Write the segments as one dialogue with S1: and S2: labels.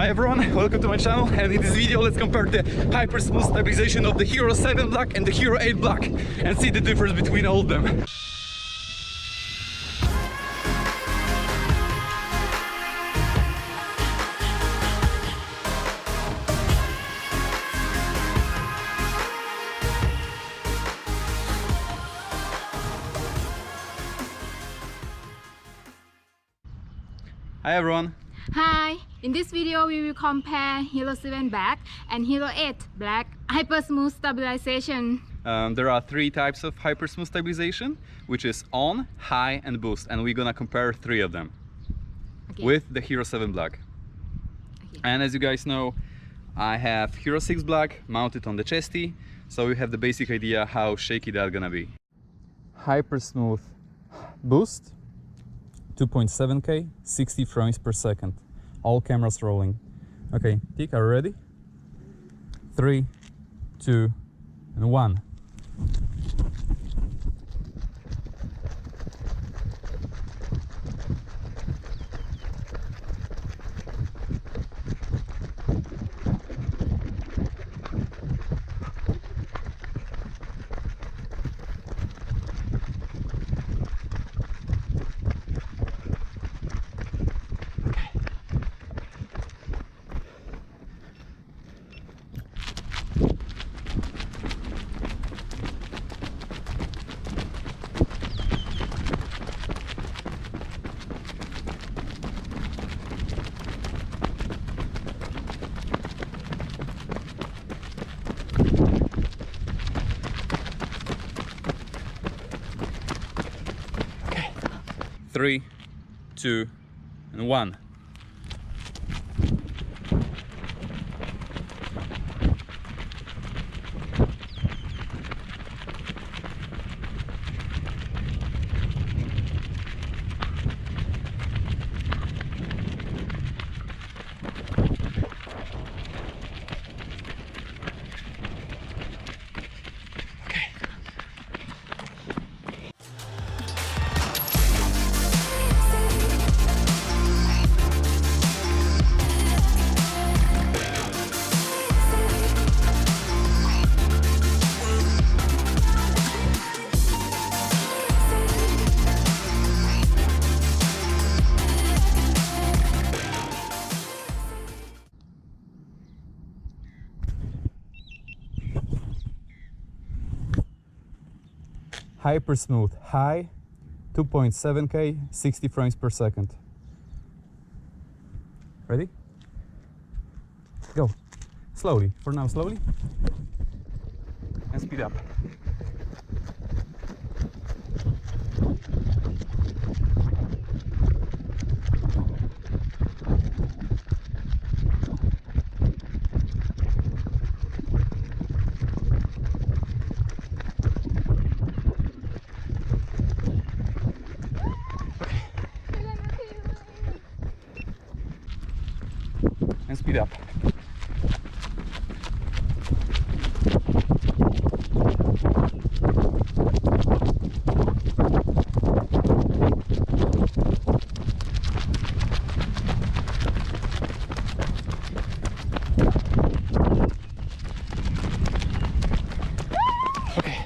S1: Hi everyone, welcome to my channel, and in this video let's compare the Hypersmooth stabilization of the Hero 7 Black and the Hero 8 Black and see the difference between all of them. Hi everyone.
S2: Hi! In this video we will compare Hero 7 Black and Hero 8 Black Hypersmooth Stabilization.
S1: There are three types of Hypersmooth stabilization, which is on, high and boost, and we're gonna compare three of them with the Hero 7 Black. And as you guys know, I have Hero 6 Black mounted on the chesty, so we have the basic idea how shaky that's gonna be. Hypersmooth Boost 2.7K, 60 frames per second. All cameras rolling. Okay, Tick, are you ready? 3, 2, and 1. Three, 2, and 1. Hypersmooth high, 2.7K, 60 frames per second. Ready? Go. Slowly. For now, slowly. And speed up. And speed up. Okay.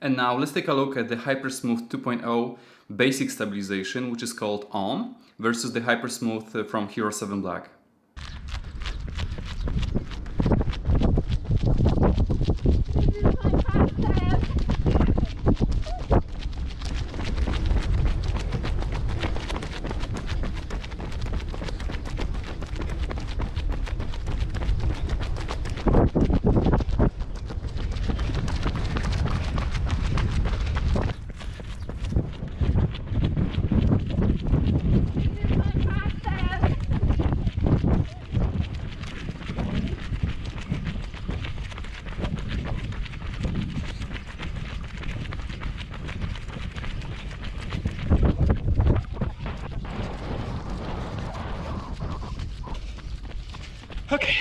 S1: And now let's take a look at the Hypersmooth 2.0 basic stabilization, which is called On, versus the Hypersmooth from Hero 7 Black. Okay.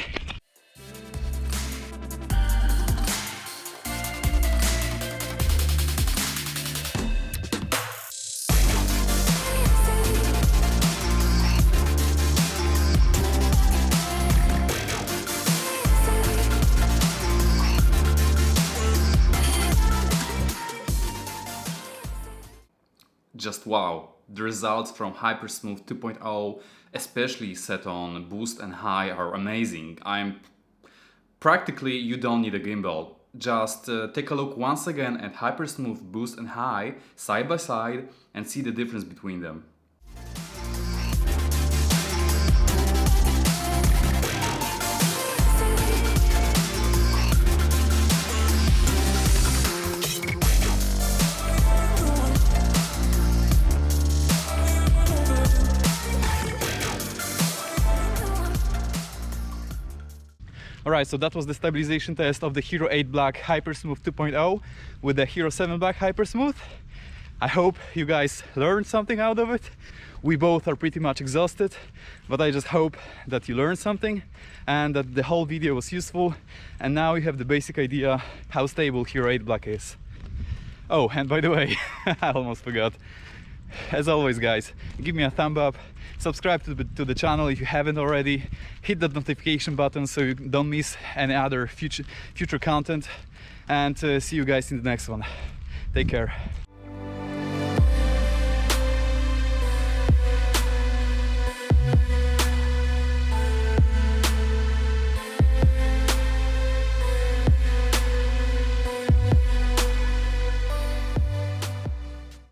S1: Just wow, the results from Hypersmooth 2.0, especially set on boost and high, are amazing. Practically, you don't need a gimbal. Just take a look once again at Hypersmooth Boost and High side by side and see the difference between them. Alright, so that was the stabilization test of the Hero 8 Black Hypersmooth 2.0 with the Hero 7 Black Hypersmooth. I hope you guys learned something out of it. We both are pretty much exhausted, but I just hope that you learned something and that the whole video was useful, and now you have the basic idea how stable Hero 8 Black is. Oh, and by the way, I almost forgot. As always guys, give me a thumb up, subscribe to the channel if you haven't already, hit that notification button so you don't miss any other future content, and see you guys in the next one. Take care.